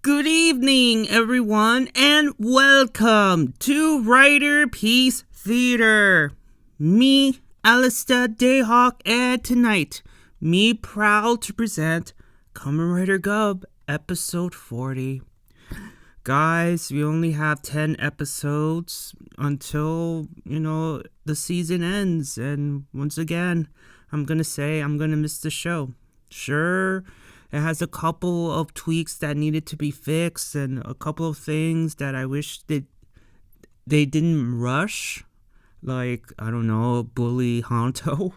Good evening, everyone, and welcome to Riderpiece Theater. Me, Alistair Dayhawk, and tonight, me proud to present Kamen Rider Gavv, episode 40. Guys, we only have 10 episodes until, the season ends, and once again, I'm gonna miss the show. Sure, it has a couple of tweaks that needed to be fixed and a couple of things that I wish they didn't rush. Like, I don't know, bully Hanto.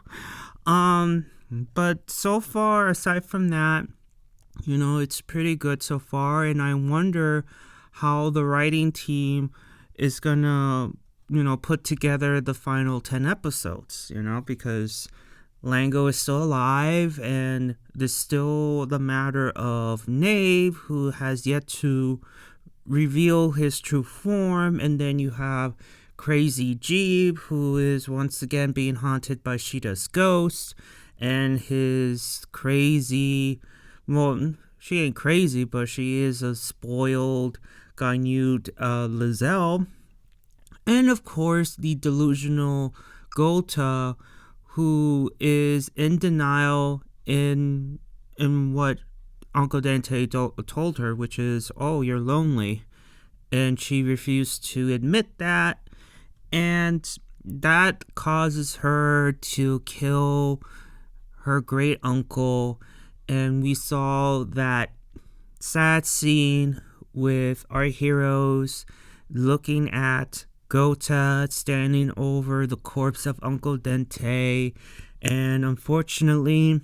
But so far, aside from that, it's pretty good so far. And I wonder how the writing team is gonna, put together the final 10 episodes, because Lango is still alive, and there's still the matter of Nave, who has yet to reveal his true form, and then you have Crazy Jeeb, who is once again being haunted by Sheeta's ghost, and his crazy, well, she ain't crazy, but she is a spoiled, Ganyud Lizelle, and of course the delusional Glotta, who is in denial in what Uncle Dente told her, which is, oh, you're lonely. And she refused to admit that, and that causes her to kill her great uncle. And we saw that sad scene with our heroes looking at Glotta standing over the corpse of Uncle Dente, and unfortunately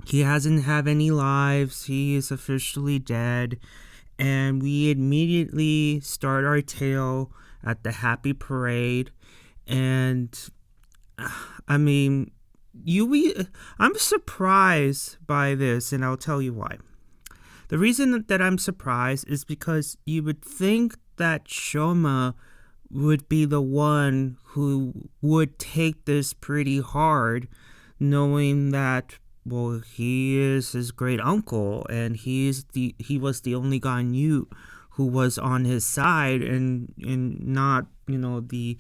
he hasn't had any lives. He is officially dead, and we immediately start our tale at the happy parade. And I'm surprised by this, and I'll tell you why. The reason that I'm surprised is because you would think that Shoma would be the one who would take this pretty hard, knowing that, well, he is his great uncle, and he was the only Ganyu who was on his side, and not the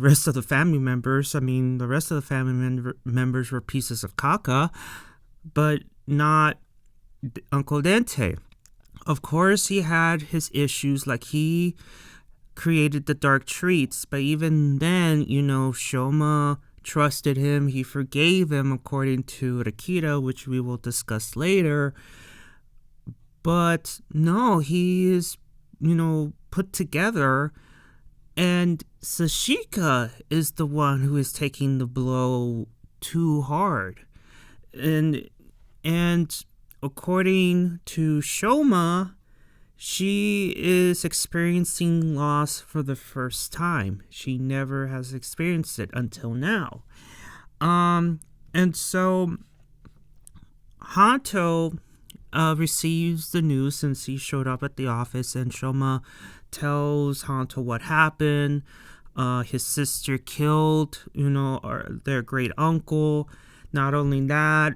rest of the family members. I mean, the rest of the family members were pieces of caca, but not Uncle Dente. Of course, he had his issues, like he created the dark treats, but even then, Shoma trusted him. He forgave him, according to Rakita, which we will discuss later. But no, he is, put together, and Sashika is the one who is taking the blow too hard. And according to Shoma, she is experiencing loss for the first time. She never has experienced it until now. And so Hanto receives the news since he showed up at the office, and Shoma tells Hanto what happened. His sister killed, their great uncle. Not only that,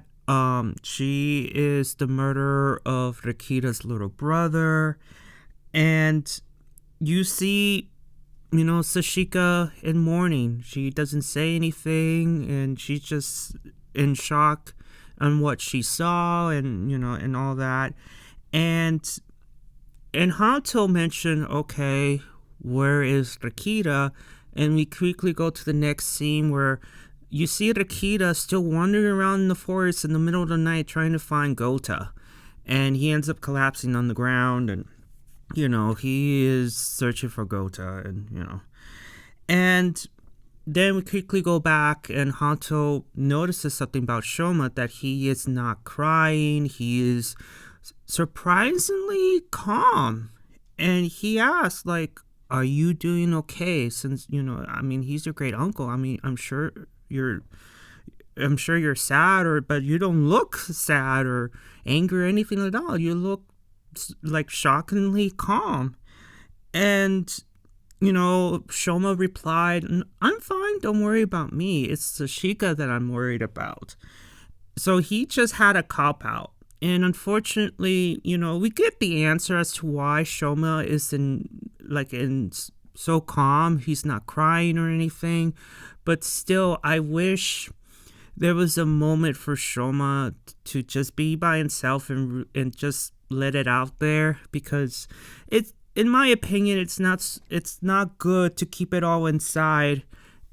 she is the murderer of Rakita's little brother. And you see, Sashika in mourning. She doesn't say anything, and she's just in shock on what she saw, and and all that. And Hanto mentioned, okay, where is Rakita? And we quickly go to the next scene where you see Rakita still wandering around in the forest in the middle of the night trying to find Glotta. And he ends up collapsing on the ground, and, he is searching for Glotta, and, And then we quickly go back, and Hanto notices something about Shoma, that he is not crying. He is surprisingly calm. And he asks, like, are you doing okay? Since, he's your great uncle. I'm sure you're sad, but you don't look sad or angry or anything at all. You look like shockingly calm. And Shoma replied, I'm fine, don't worry about me. It's Sashika that I'm worried about. So he just had a cop out. And unfortunately, we get the answer as to why Shoma is in so calm. He's not crying or anything. But still, I wish there was a moment for Shoma to just be by himself and just let it out there, because in my opinion, it's not good to keep it all inside,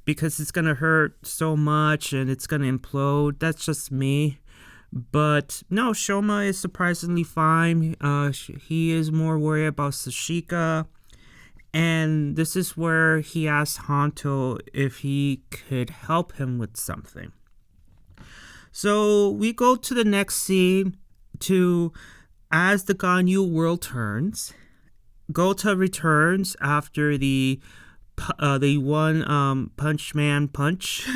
because it's gonna hurt so much and it's gonna implode. That's just me. But no, Shoma is surprisingly fine. He is more worried about Sashika. And this is where he asks Hanto if he could help him with something. So we go to the next scene as the Ganyu world turns. Glotta returns after the one punch man punch.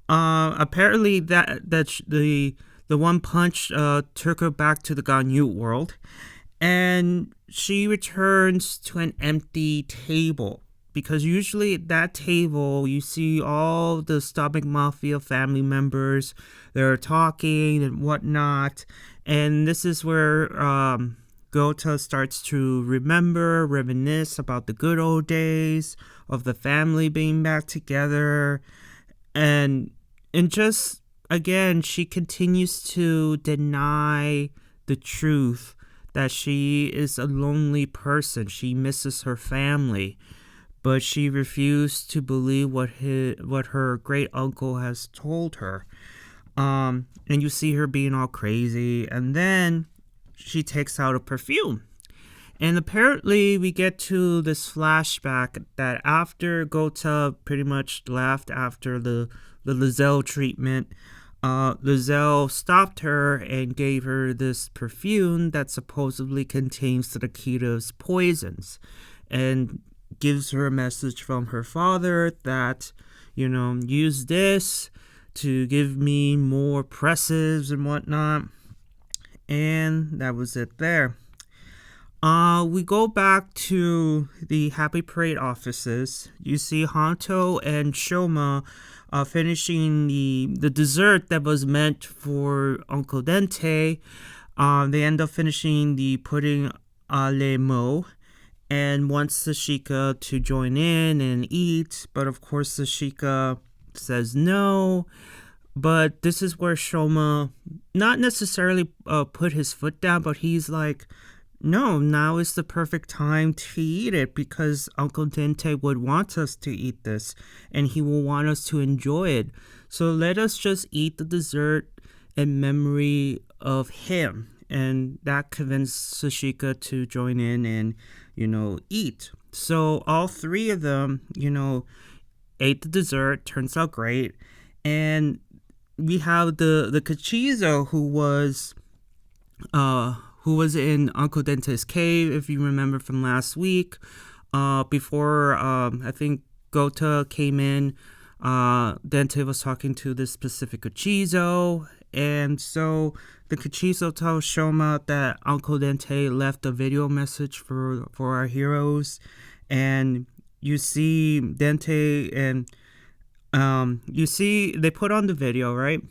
Apparently that the one punch took her back to the Ganyu world, and she returns to an empty table, because usually at that table you see all the Stomach Mafia family members. They're talking and whatnot, and this is where Glotta starts to reminisce about the good old days of the family being back together. And just, again, she continues to deny the truth that she is a lonely person. She misses her family, but she refused to believe what her great uncle has told her. And you see her being all crazy, and then she takes out a perfume. And apparently we get to this flashback that after Glotta pretty much left after the Lizelle treatment, Lizelle stopped her and gave her this perfume that supposedly contains Rakita's poisons, and gives her a message from her father that, use this to give me more pressives and whatnot. And that was it there. We go back to the Happy Parade offices. You see Hanto and Shoma finishing the dessert that was meant for Uncle Dente. They end up finishing the pudding à la moan, and wants Sashika to join in and eat, but of course Sashika says no. But this is where Shoma not necessarily put his foot down, but he's like, no, now is the perfect time to eat it, because Uncle Dente would want us to eat this, and he will want us to enjoy it. So let us just eat the dessert in memory of him. And that convinced Sashika to join in and, eat. So all three of them, ate the dessert. Turns out great. And we have the Cachizo who was in Uncle Dente's cave, if you remember from last week. Before I think Glotta came in, Dente was talking to this specific Cachizo, and so the Cachizo tells Shoma that Uncle Dente left a video message for our heroes, and you see Dente and you see they put on the video, right?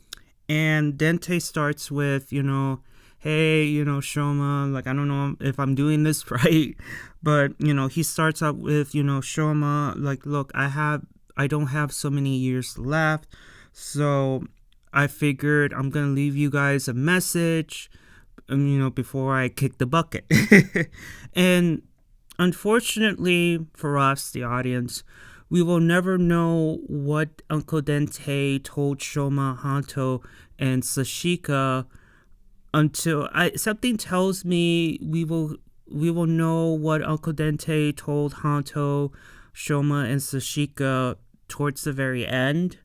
And Dente starts with, hey, Shoma, like, I don't know if I'm doing this right, but, he starts out with, Shoma, like, look, I don't have so many years left, so I figured I'm gonna leave you guys a message, before I kick the bucket. And unfortunately for us, the audience, we will never know what Uncle Dente told Shoma, Hanto, and Sashika until something tells me we will know what Uncle Dente told Hanto, Shoma, and Sashika towards the very end.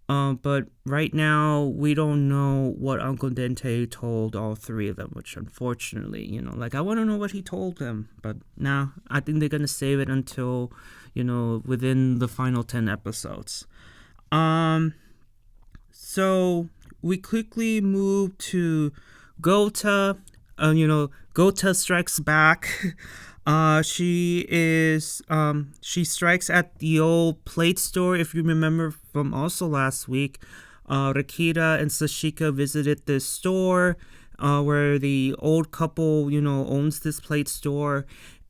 But right now we don't know what Uncle Dente told all three of them, which unfortunately, I want to know what he told them, but now I think they're gonna save it until, within the final 10 episodes. So we quickly move to Glotta. Glotta strikes back. She strikes at the old plate store. If you remember from also last week, Rakita and Sashika visited this store. where the old couple, owns this plate store,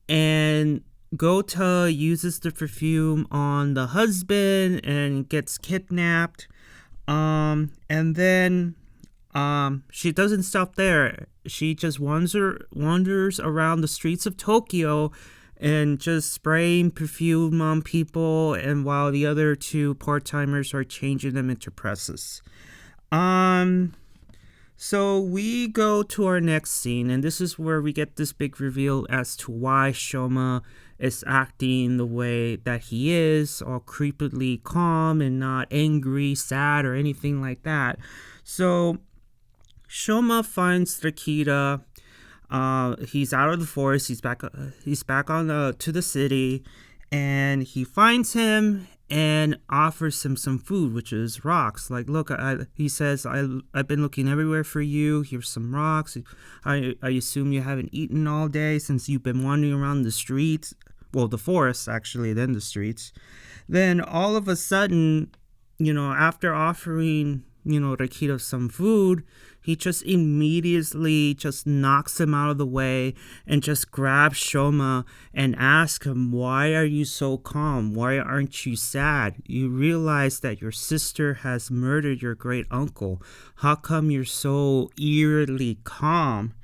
and Glotta uses the perfume on the husband and gets kidnapped. And then she doesn't stop there. She just wanders around the streets of Tokyo and just spraying perfume on people, and while the other two part-timers are changing them into presses. So we go to our next scene, and this is where we get this big reveal as to why Shoma is acting the way that he is, all creepily calm and not angry, sad, or anything like that. So Shoma finds Rakita. He's out of the forest. He's back on to the city, and he finds him and offers him some food, which is rocks. Like, look, he says, I've been looking everywhere for you. Here's some rocks. I assume you haven't eaten all day since you've been wandering around the streets. Well, the forest, actually, then the streets. Then all of a sudden, after offering, Rakita some food, he just immediately just knocks him out of the way and just grabs Shoma and asks him, why are you so calm? Why aren't you sad? You realize that your sister has murdered your great uncle. How come you're so eerily calm?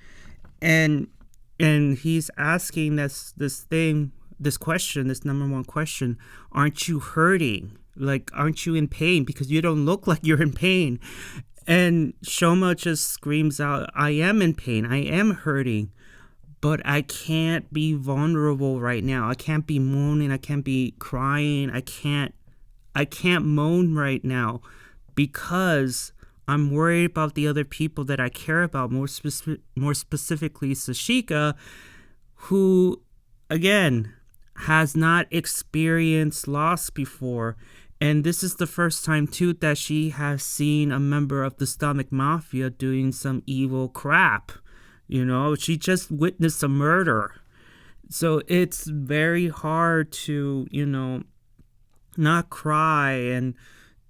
And he's asking this question, this number one question, aren't you hurting? Like, aren't you in pain? Because you don't look like you're in pain. And Shoma just screams out, I am in pain. I am hurting. But I can't be vulnerable right now. I can't be moaning. I can't be crying. I can't moan right now because I'm worried about the other people that I care about, more specifically Sashika, who, again, has not experienced loss before. And this is the first time, too, that she has seen a member of the Stomach Mafia doing some evil crap. She just witnessed a murder. So it's very hard to, not cry and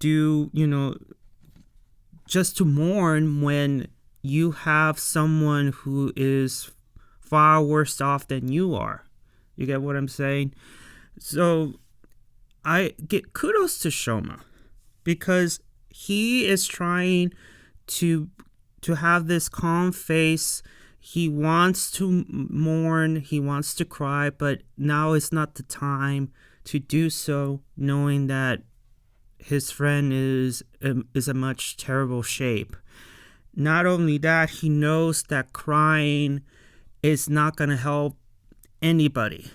do, just to mourn when you have someone who is far worse off than you are. You get what I'm saying? So I get kudos to Shoma because he is trying to have this calm face. He wants to mourn, he wants to cry, but now is not the time to do so, knowing that his friend is a much terrible shape. Not only that, he knows that crying is not going to help anybody.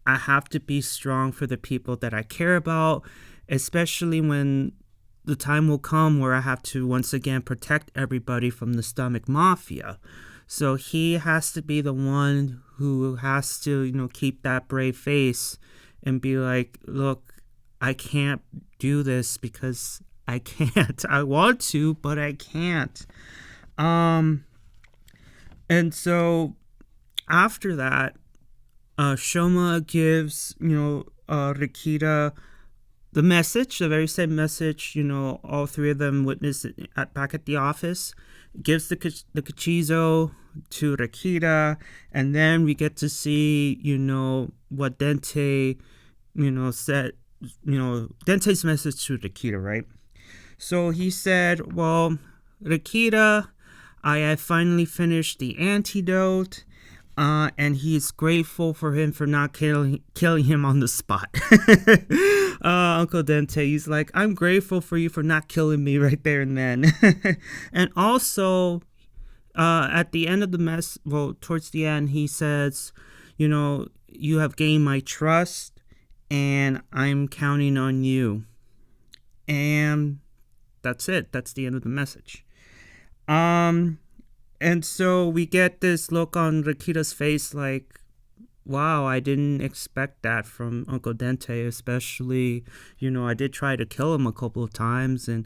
I have to be strong for the people that I care about, especially when the time will come where I have to once again protect everybody from the Stomach Mafia. So he has to be the one who has to, keep that brave face and be like, look, I can't do this because I can't. I want to, but I can't. And so after that, Shoma gives, Rakita the message, the very same message, all three of them witnessed back at the office, gives the Kachizo to Rakita, and then we get to see, what Dente, said, Dente's message to Rakita, right? So he said, well, Rakita, I have finally finished the antidote. And he's grateful for him for not killing him on the spot. Uncle Dente, he's like, I'm grateful for you for not killing me right there and then. And also, at the end of towards the end, he says, you have gained my trust, and I'm counting on you. And that's it. That's the end of the message. And so we get this look on Rakita's face like, wow, I didn't expect that from Uncle Dente, especially, I did try to kill him a couple of times and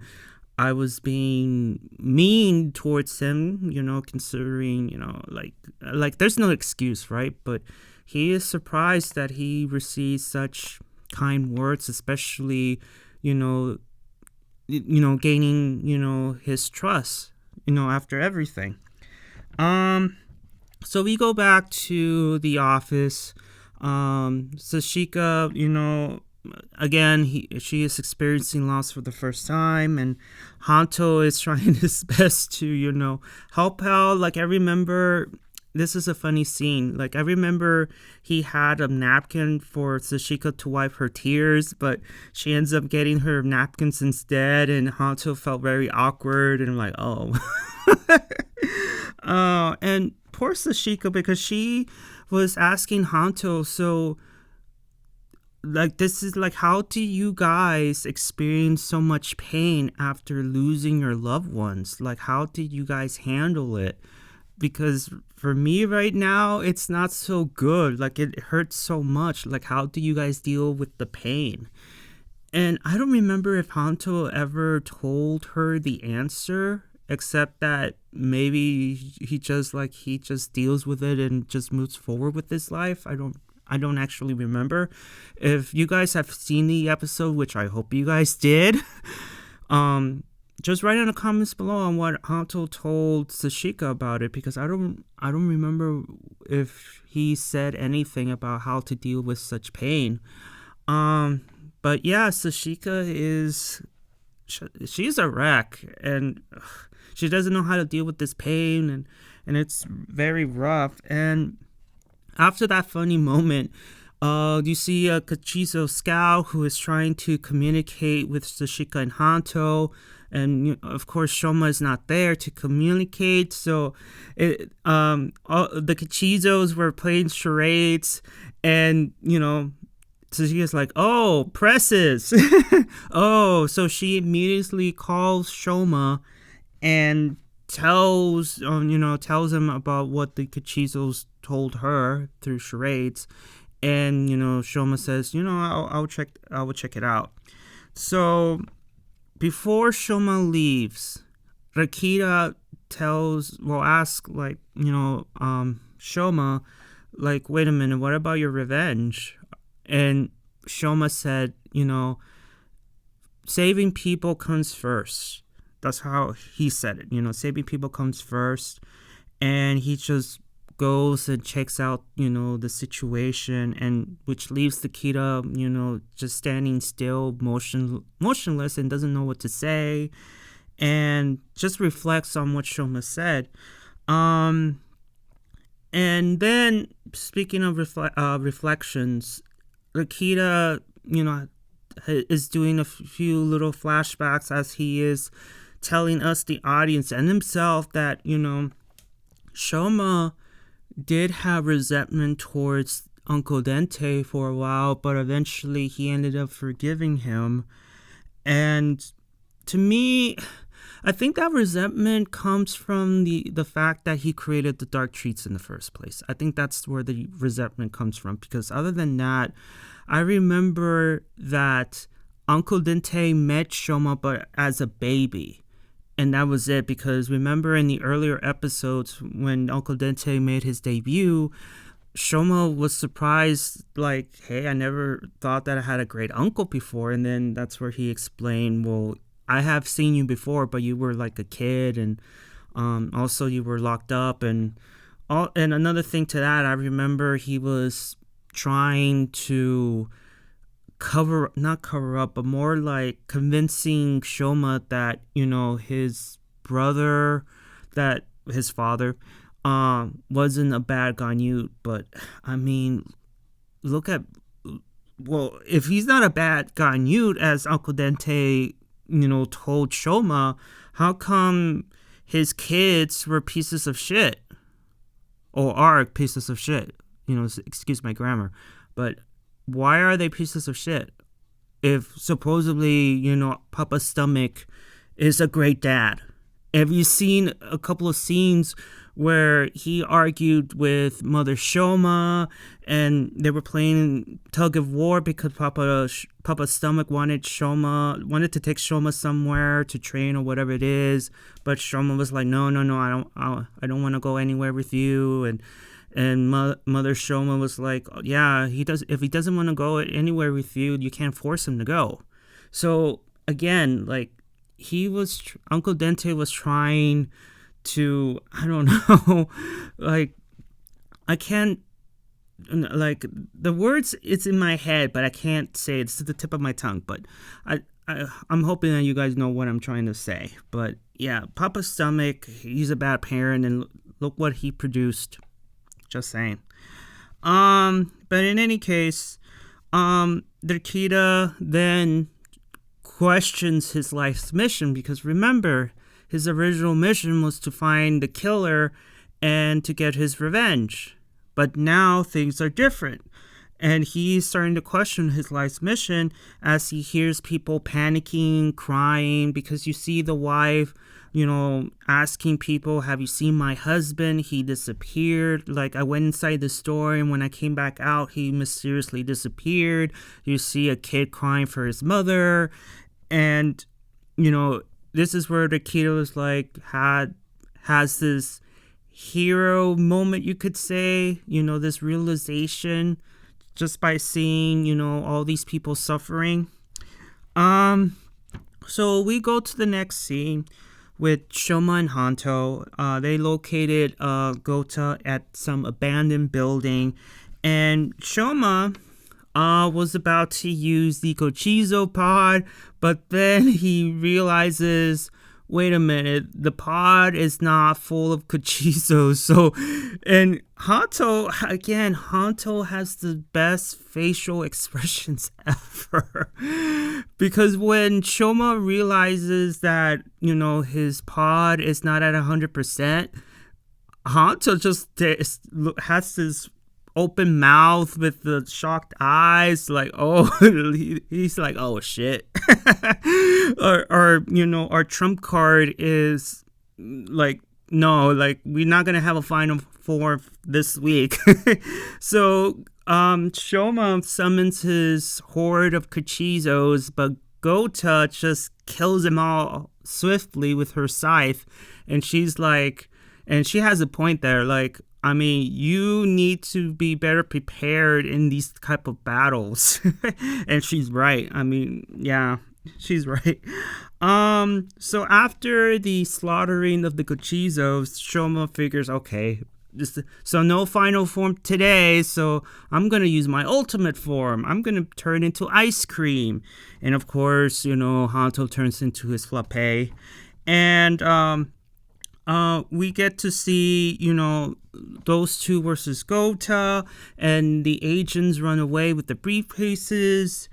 I was being mean towards him, considering, like there's no excuse, right? But he is surprised that he receives such kind words, especially, gaining, his trust, after everything. So we go back to the office. Sashika, again, she is experiencing loss for the first time, and Hanto is trying his best to, help out. Like, I remember, this is a funny scene. Like, I remember he had a napkin for Sashika to wipe her tears, but she ends up getting her napkins instead, and Hanto felt very awkward, and I'm like, oh. And poor Sashika, because she was asking Hanto, so, like, this is like, how do you guys experience so much pain after losing your loved ones? Like, how did you guys handle it? Because for me right now, it's not so good. Like, it hurts so much. Like, how do you guys deal with the pain? And I don't remember if Hanto ever told her the answer, except that maybe he just deals with it and just moves forward with his life. I don't actually remember. If you guys have seen the episode, which I hope you guys did, just write in the comments below on what Hanto told Sashika about it, because I don't remember if he said anything about how to deal with such pain. But yeah, Sashika she's a wreck, and she doesn't know how to deal with this pain, and it's very rough. And after that funny moment, you see Kachizo Scout, who is trying to communicate with Sashika and Hanto, and of course Shoma is not there to communicate. So the Kachizos were playing charades, and Sashika's like, oh, presses. Oh, so she immediately calls Shoma and tells him about what the Kachizos told her through charades. And Shoma says, I will check it out. So before Shoma leaves, Rakita asks, like, Shoma, like, wait a minute, what about your revenge? And Shoma said, saving people comes first. That's how he said it. Saving people comes first. And he just goes and checks out, the situation, and which leaves the Kita, just standing still, motionless, and doesn't know what to say, and just reflects on what Shoma said. And then, speaking of reflections, Rakita, is doing a few little flashbacks as he is telling us, the audience, and himself, that, Shoma did have resentment towards Uncle Dente for a while, but eventually he ended up forgiving him. And to me, I think that resentment comes from the fact that he created the dark treats in the first place. I think that's where the resentment comes from, because other than that, I remember that Uncle Dente met Shoma but as a baby. And that was it, because remember in the earlier episodes when Uncle Dente made his debut, Shoma was surprised, like, hey, I never thought that I had a great uncle before. And then that's where he explained, well, I have seen you before, but you were like a kid, and also you were locked up. And another thing to that, I remember he was trying to not cover up, but more like convincing Shoma that, his brother, that his father, wasn't a bad Ganyut. But I mean, if he's not a bad Ganyut, as Uncle Dente, told Shoma, how come his kids were pieces of shit, or are pieces of shit? Excuse my grammar, but why are they pieces of shit if supposedly, Papa's stomach is a great dad? Have you seen a couple of scenes where he argued with Mother Shoma, and they were playing tug of war because Papa's stomach wanted to take Shoma somewhere to train or whatever it is, but Shoma was like, no, I don't want to go anywhere with you. And Mother Shoma was like, yeah, if he doesn't want to go anywhere with you, you can't force him to go. So again, like, Uncle Dente was trying to, I don't know, like, I can't, like, the words, it's in my head, but I can't say it. It's at the tip of my tongue, but I'm hoping that you guys know what I'm trying to say. But yeah, Papa's Stomach, he's a bad parent, and look what he produced. Just saying. But in any case, Rakita then questions his life's mission, because remember, his original mission was to find the killer and to get his revenge. But now things are different. And he's starting to question his life's mission as he hears people panicking, crying, because you see the wife, asking people, have you seen my husband? He disappeared. Like, I went inside the store, and when I came back out, he mysteriously disappeared. You see a kid crying for his mother. And, this is where the kid was like, has this hero moment, you could say, this realization just by seeing, all these people suffering. So we go to the next scene with Shoma and Hanto. They located Glotta at some abandoned building, and Shoma was about to use the Kochizo pod, but then he realizes, wait a minute, the pod is not full of Kochizos. So, and Hanto has the best facial expressions ever. Because when Shoma realizes that, his pod is not at 100%, Hanto just has this open mouth with the shocked eyes, like, oh, he's like, oh shit. or our trump card is like, no, like, we're not gonna have a final four this week. So Shoma summons his horde of Kochizos, but Glotta just kills them all swiftly with her scythe. And she's like, and she has a point there, like, I mean, you need to be better prepared in these type of battles. And she's right. I mean, yeah, she's right. So after the slaughtering of the Kochizos, Shoma figures, okay, so no final form today, so I'm going to use my ultimate form. I'm going to turn into ice cream. And of course, Hanto turns into his flappe. And we get to see, those two versus Glotta, and the agents run away with the briefcases.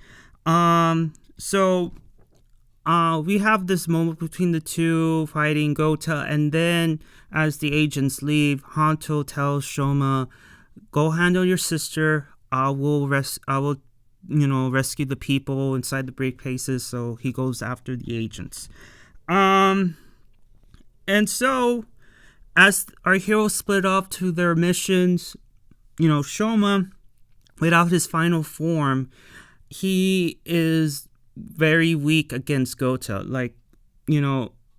So we have this moment between the two fighting Glotta, and then as the agents leave, Hanto tells Shoma, go handle your sister. I will rescue the people inside the briefcases. So he goes after the agents. And so, as our heroes split off to their missions, Shoma, without his final form, he is very weak against Glotta. Like,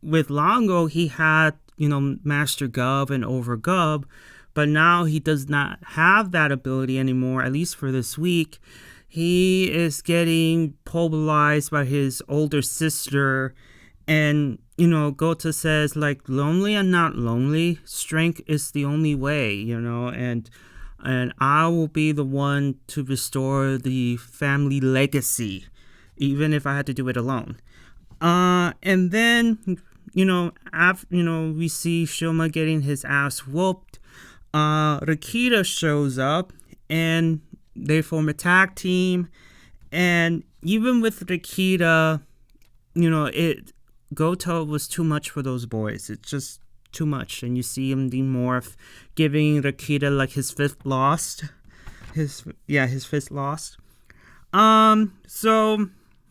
with Longo, he had, Master Gavv and Over Gavv, but now he does not have that ability anymore, at least for this week. He is getting pulverized by his older sister, and Glotta says, like, lonely and not lonely, strength is the only way, and I will be the one to restore the family legacy, even if I had to do it alone. And then, we see Shoma getting his ass whooped. Rakita shows up, and they form a tag team, and even with Rakita, Glotta was too much for those boys. It's just too much. And you see him demorph, giving Rakita like his fifth lost. His fifth lost. So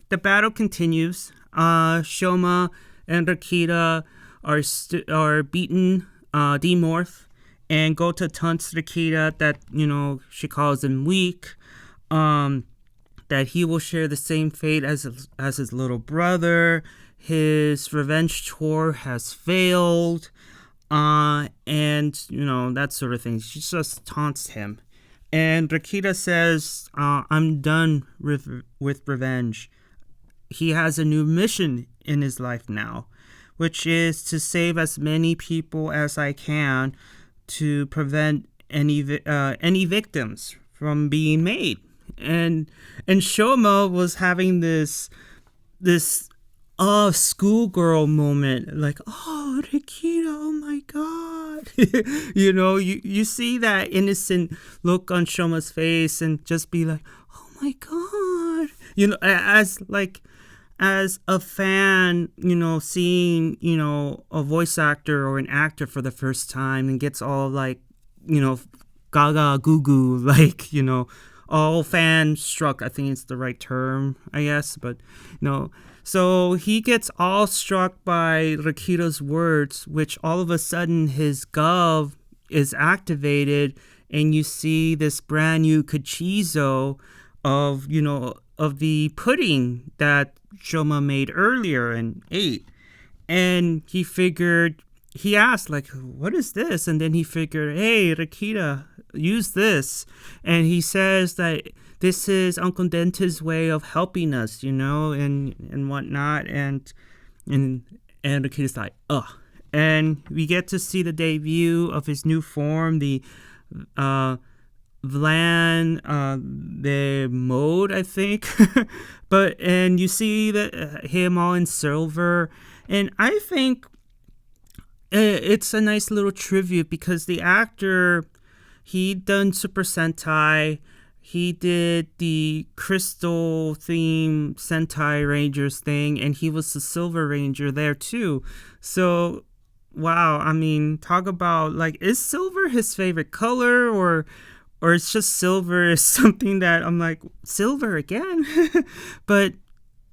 the battle continues. Shoma and Rakita are beaten, demorph, and Glotta taunts Rakita that, she calls him weak. That he will share the same fate as his little brother. His revenge tour has failed, and, that sort of thing. She just taunts him. And Rakita says, I'm done with revenge. He has a new mission in his life now, which is to save as many people as I can to prevent any victims from being made. And Shoma was having this schoolgirl moment, like, oh, Rakita, oh my god. You see that innocent look on Shoma's face and just be like, oh my god. As a fan, seeing, a voice actor or an actor for the first time and gets all like, gaga goo goo, like, all fan struck, I think it's the right term, I guess, but so he gets all struck by Rakita's words, which all of a sudden his Gavv is activated, and you see this brand new cachizo of the pudding that Shoma made earlier and ate. And he asked, like, what is this? And then he figured, hey, Rakita, use this. And he says that this is Uncle Dente's way of helping us, and whatnot. And Rakita's like, ugh. And we get to see the debut of his new form, the the mode, I think. And you see that him all in silver. And I think it's a nice little tribute because the actor, he done Super Sentai. He did the Crystal theme Sentai Rangers thing, and he was the Silver Ranger there too. So, wow, I mean, talk about, like, is silver his favorite color, or it's just silver is something that I'm like, silver again? But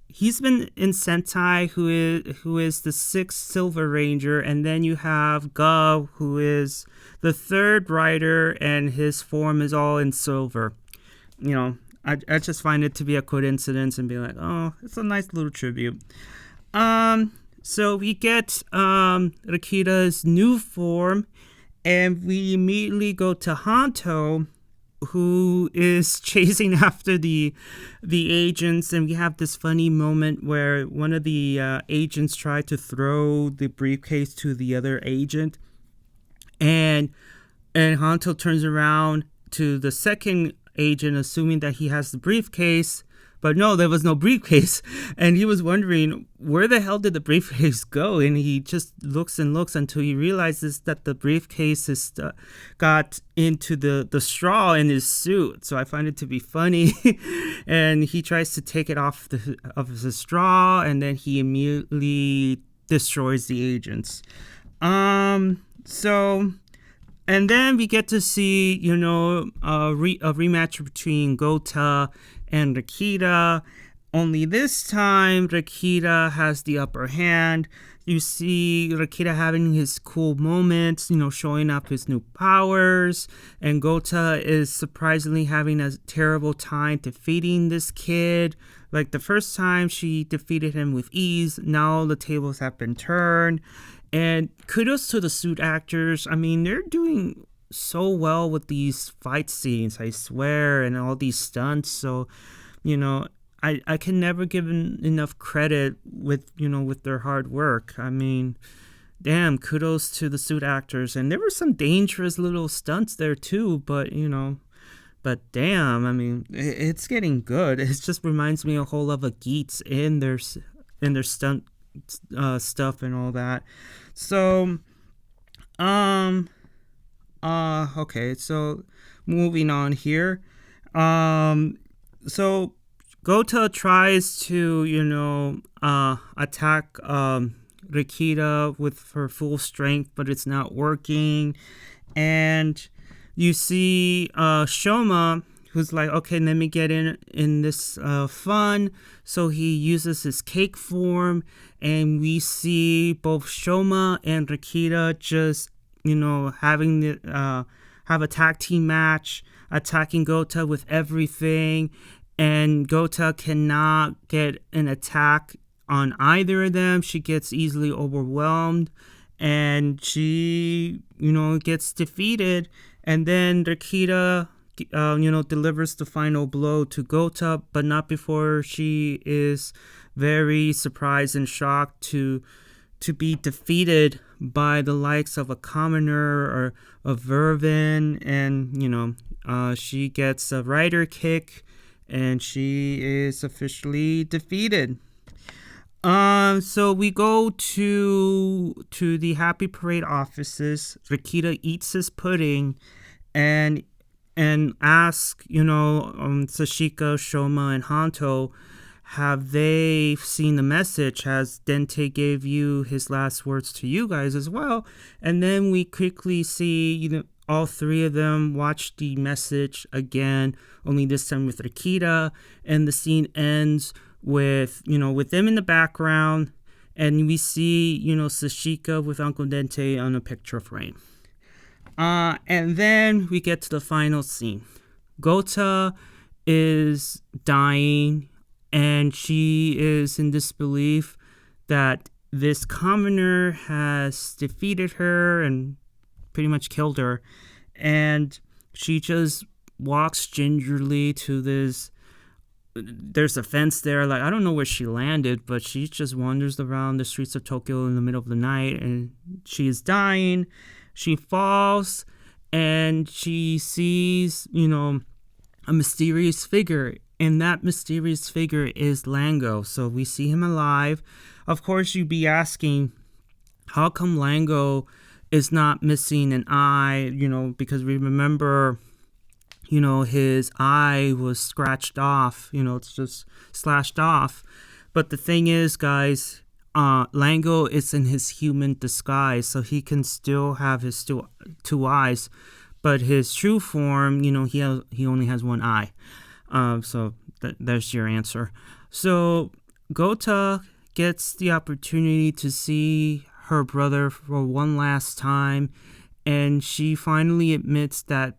he's been in Sentai, who is the 6th Silver Ranger, and then you have Gavv, who is the 3rd rider, and his form is all in silver. I just find it to be a coincidence and be like, oh, it's a nice little tribute. So we get Rakita's new form, and we immediately go to Hanto, who is chasing after the agents, and we have this funny moment where one of the agents tried to throw the briefcase to the other agent, and Hanto turns around to the second agent, assuming that he has the briefcase, but no, there was no briefcase, and he was wondering, where the hell did the briefcase go? And he just looks and looks until he realizes that the briefcase is got into the straw in his suit. So I find it to be funny. And he tries to take it off of the straw, and then he immediately destroys the agents. And then we get to see, a rematch between Glotta and Rakita. Only this time, Rakita has the upper hand. You see Rakita having his cool moments, showing up his new powers. And Glotta is surprisingly having a terrible time defeating this kid. Like the first time, she defeated him with ease. Now the tables have been turned. And kudos to the suit actors. I mean, they're doing so well with these fight scenes, I swear, and all these stunts. So, I can never give enough credit with their hard work. I mean, damn, kudos to the suit actors. And there were some dangerous little stunts there too, but damn, I mean, it's getting good. It just reminds me a whole lot of Geats in their stunt stuff and all that. So okay, so moving on here. So Glotta tries to attack Rakita with her full strength, but it's not working. And you see Shoma, who's like, okay, let me get in this fun. So he uses his cake form, and we see both Shoma and Rakita just, having have a tag team match, attacking Glotta with everything. And Glotta cannot get an attack on either of them. She gets easily overwhelmed, and she, gets defeated. And then Rakita delivers the final blow to Glotta, but not before she is very surprised and shocked to to be defeated by the likes of a commoner or a vervin, and she gets a rider kick and she is officially defeated. So we go to the Happy Parade offices. Rakita eats his pudding and asks, Sashika, Shoma, and Hanto, have they seen the message? Has Dente gave you his last words to you guys as well? And then we quickly see, all three of them watch the message again, only this time with Rakita, and the scene ends with them in the background, and we see, Sashika with Uncle Dente on a picture frame. And then we get to the final scene. Glotta is dying, and she is in disbelief that this commoner has defeated her and pretty much killed her. And she just walks gingerly to this. There's a fence there. Like, I don't know where she landed, but she just wanders around the streets of Tokyo in the middle of the night, and she is dying. She falls, and she sees, a mysterious figure, and that mysterious figure is Lango. So we see him alive. Of course, you'd be asking, how come Lango is not missing an eye? Because we remember, his eye was scratched off. It's just slashed off. But the thing is, guys, Lango is in his human disguise, so he can still have his two eyes. But his true form, he only has one eye. So there's your answer. So Glotta gets the opportunity to see her brother for one last time, and she finally admits that,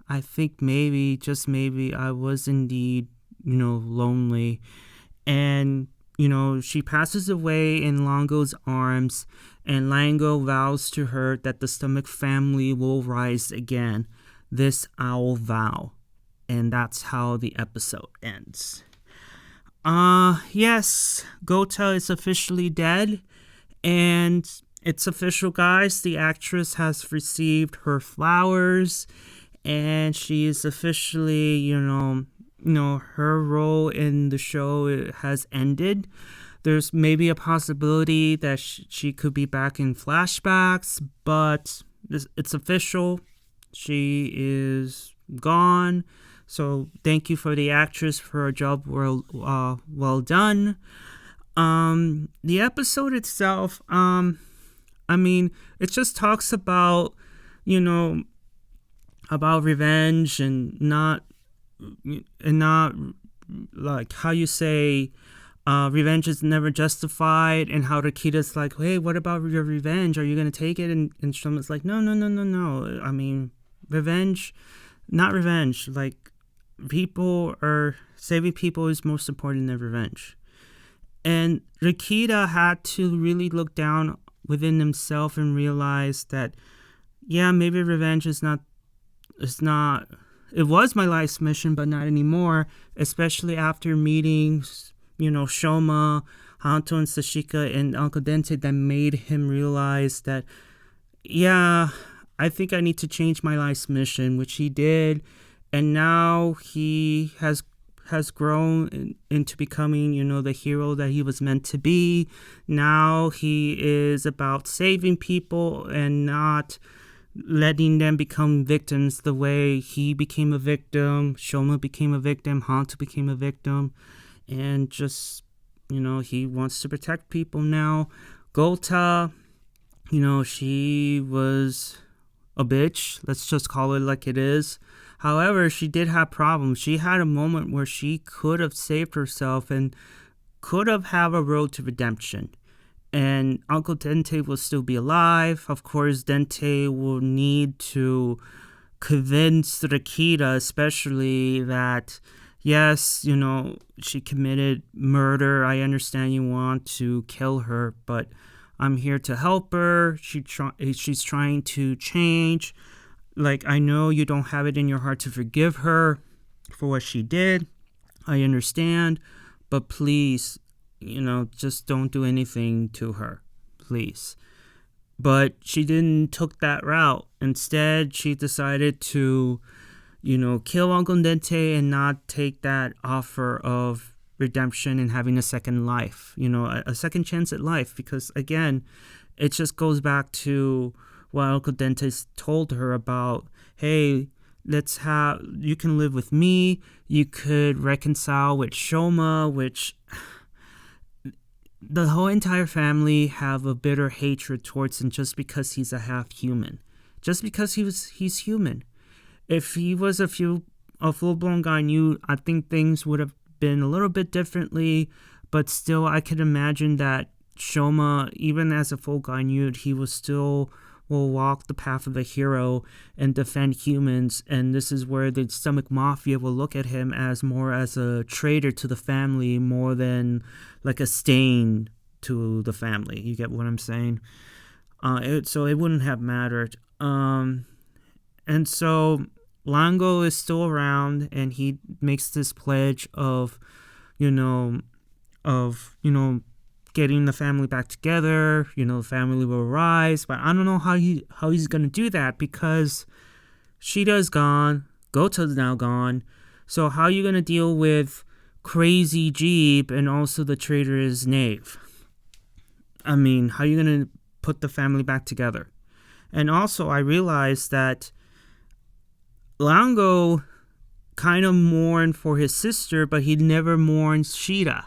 I think maybe, just maybe, I was indeed, lonely. And, she passes away in Lango's arms, and Lango vows to her that the Stomach family will rise again. This I'll vow. And that's how the episode ends. Yes, Glotta is officially dead, and it's official, guys. The actress has received her flowers, and she is officially, her role in the show has ended. There's maybe a possibility that she could be back in flashbacks, but it's official. She is gone. So thank you for the actress for a job well done. The episode itself, it just talks about, about revenge and not like how you say, revenge is never justified, and how Rakita's like, hey, what about your revenge? Are you going to take it? And Shoma's like, no. Revenge, not revenge. Like, people are saving people is most important than revenge. And Rakita had to really look down within himself and realize that, yeah, maybe revenge is not, it was my life's mission, but not anymore, especially after meeting, Shoma, Hanto, and Sashika, and Uncle Dente, that made him realize that, yeah, I think I need to change my life's mission, which he did. And now he has grown into becoming, the hero that he was meant to be. Now he is about saving people and not letting them become victims the way he became a victim, Shoma became a victim, Hanto became a victim. And just, he wants to protect people now. Glotta, she was a bitch. Let's just call it like it is. However, she did have problems. She had a moment where she could have saved herself and could have had a road to redemption. And Uncle Dente will still be alive. Of course, Dente will need to convince Rakita, especially, that, yes, she committed murder. I understand you want to kill her, but I'm here to help her. She's trying to change. Like, I know you don't have it in your heart to forgive her for what she did. I understand. But please, just don't do anything to her, please. But she didn't took that route. Instead, she decided to, kill Uncle Dente and not take that offer of redemption and having a second life, a second chance at life. Because again, it just goes back to what Uncle Dente told her about, hey, you can live with me, you could reconcile with Shoma, which the whole entire family have a bitter hatred towards him just because he's a half human. Just because he's human. If he was a full-blown Ganyu, I think things would have been a little bit differently, but still I could imagine that Shoma, even as a full Ganyu, he will walk the path of a hero and defend humans, and this is where the Stomach Mafia will look at him as more as a traitor to the family more than like a stain to the family. You get what I'm saying? So it wouldn't have mattered. And so Lango is still around, and he makes this pledge of, getting the family back together. The family will rise. But I don't know how he's gonna do that, because Shida's gone, Gota's now gone. So how are you gonna deal with Crazy Jeep and also the traitor is Knave? I mean, how are you gonna put the family back together? And also, I realized that Lango kind of mourned for his sister, but he never mourns Shida.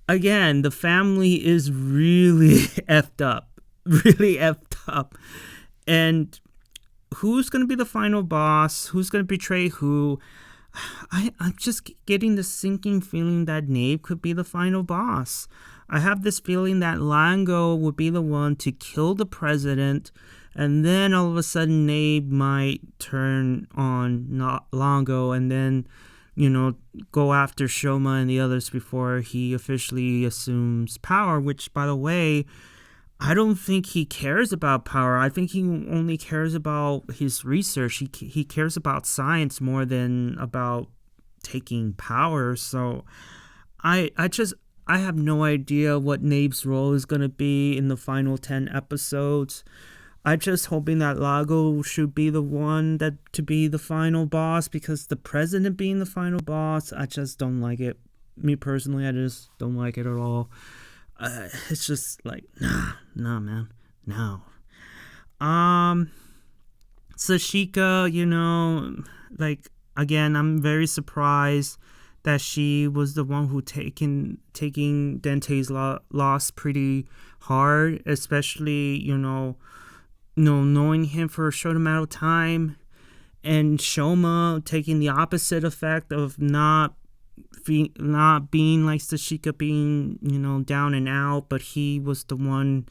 Again, the family is really effed up. Really effed up. And who's going to be the final boss? Who's going to betray who? I'm just getting the sinking feeling that Knave could be the final boss. I have this feeling that Lango would be the one to kill the president, and then all of a sudden Knave might turn on Lango and then, go after Shoma and the others before he officially assumes power, which, by the way, I don't think he cares about power. I think he only cares about his research. He cares about science more than about taking power. So I have no idea what Knave's role is going to be in the final 10 episodes. I'm just hoping that Lago should be the one to be the final boss, because the president being the final boss, I just don't like it. Me personally, I just don't like it at all. It's just like, nah, man, no. Sashika, again, I'm very surprised that she was the one who taking Dente's loss pretty hard, especially, knowing him for a short amount of time, and Shoma taking the opposite effect of not being like Sashika, being, down and out, but he was the one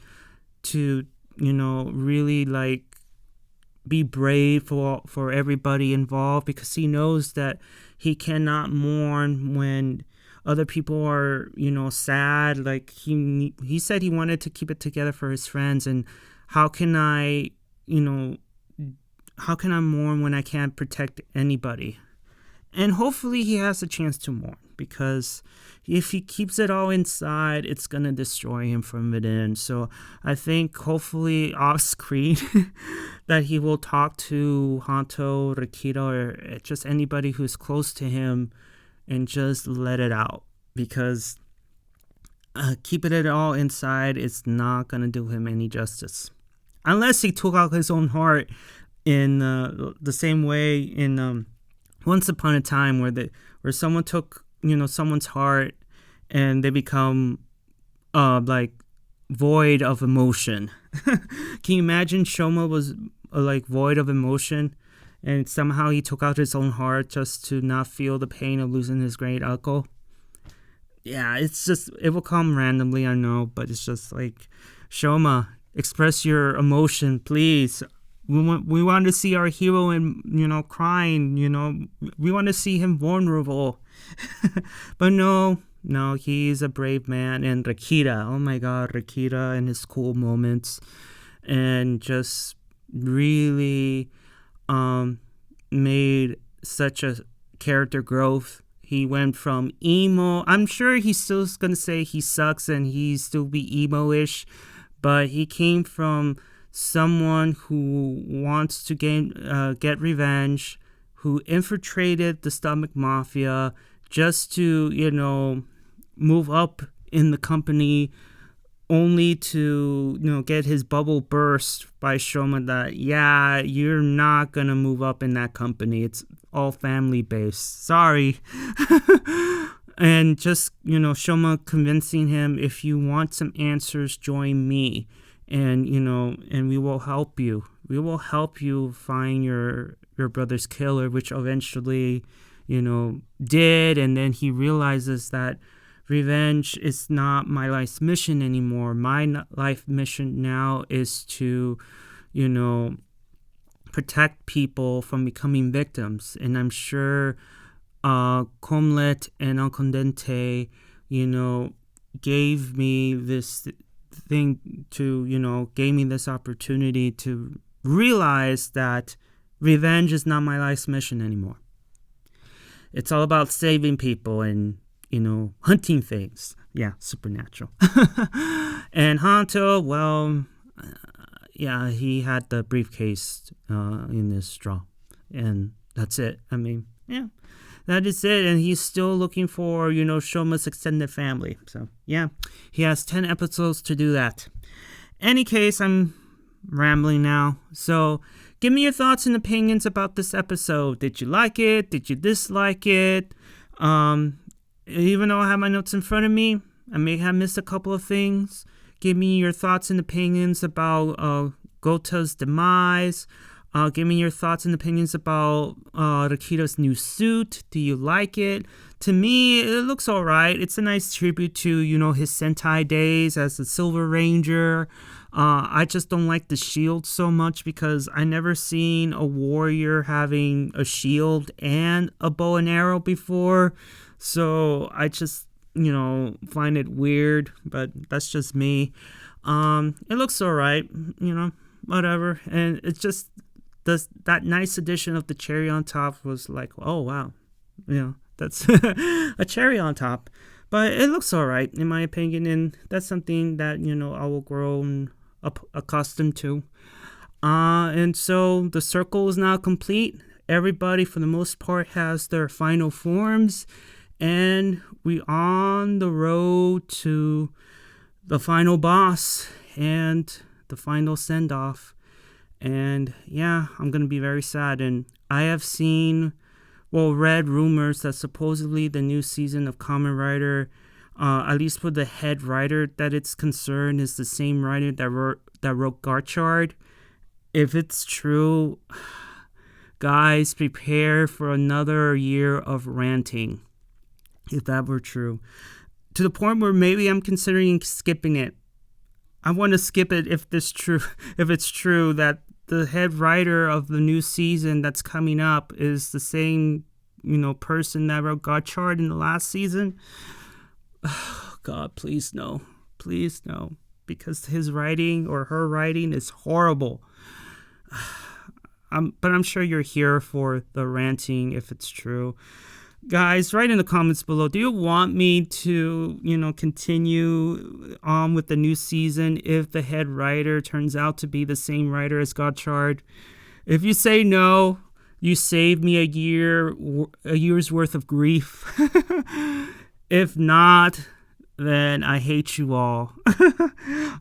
to, really be brave for everybody involved, because he knows that he cannot mourn when other people are, sad. Like he said he wanted to keep it together for his friends, and how can I mourn when I can't protect anybody? And hopefully he has a chance to mourn, because if he keeps it all inside, it's going to destroy him from within. So I think hopefully off screen that he will talk to Hanto, Rakita, or just anybody who's close to him and just let it out, because keeping it all inside is not going to do him any justice. Unless he took out his own heart in the same way in Once Upon a Time, where someone took someone's heart and they become void of emotion. Can you imagine Shoma was void of emotion, and somehow he took out his own heart just to not feel the pain of losing his great uncle? Yeah, it will come randomly, I know, but it's just like, Shoma, express your emotion, please. We want to see our hero crying, we want to see him vulnerable. But no, he's a brave man. And Rakita, oh my god, Rakita and his cool moments, and just really made such a character growth. He went from emo. I'm sure he's still going to say he sucks and he still be emo-ish. But he came from someone who wants to get revenge, who infiltrated the Stomach Mafia just to, move up in the company, only to, get his bubble burst by Shoma that, yeah, you're not going to move up in that company. It's all family-based. Sorry. And just, Shoma convincing him, if you want some answers, join me. And, and we will help you. We will help you find your brother's killer, which eventually, did. And then he realizes that revenge is not my life's mission anymore. My life mission now is to, protect people from becoming victims. And I'm sure Comlet and Uncle Dente, gave me this thing to, gave me this opportunity to realize that revenge is not my life's mission anymore. It's all about saving people and, hunting things. Yeah, supernatural. And Hanto, well, yeah, he had the briefcase in this straw. And that's it. I mean, yeah, that is it. And he's still looking for, Shoma's extended family. So, yeah, he has 10 episodes to do that. Any case, I'm rambling now. So, give me your thoughts and opinions about this episode. Did you like it? Did you dislike it? Even though I have my notes in front of me, I may have missed a couple of things. Give me your thoughts and opinions about Gota's demise. Give me your thoughts and opinions about Rakita's new suit. Do you like it? To me, it looks alright. It's a nice tribute to, his Sentai days as the Silver Ranger. I just don't like the shield so much because I never seen a warrior having a shield and a bow and arrow before. So I just, find it weird, but that's just me. It looks alright, whatever. And it's just that nice addition of the cherry on top was like, oh wow, that's a cherry on top. But it looks alright in my opinion, and that's something that I will grow accustomed to. And so the circle is now complete. Everybody for the most part has their final forms, and we on the road to the final boss and the final send-off. And yeah, I'm going to be very sad. And I have read rumors that supposedly the new season of Kamen Rider, at least for the head writer that it's concerned, is the same writer that wrote Garchard. If it's true, guys, prepare for another year of ranting. If that were true. To the point where maybe I'm considering skipping it. I want to skip it if it's true that the head writer of the new season that's coming up is the same, person that wrote Garchard in the last season. Oh, God, please no. Please no. Because his writing or her writing is horrible. But I'm sure you're here for the ranting if it's true. Guys, write in the comments below. Do you want me to, continue on with the new season if the head writer turns out to be the same writer as Garchard? If you say no, you save me a year's worth of grief. If not, then I hate you all.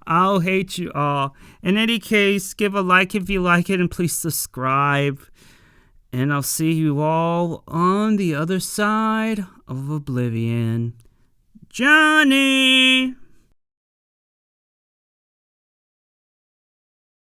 I'll hate you all. In any case, give a like if you like it, and please subscribe. And I'll see you all on the other side of oblivion. Johnny!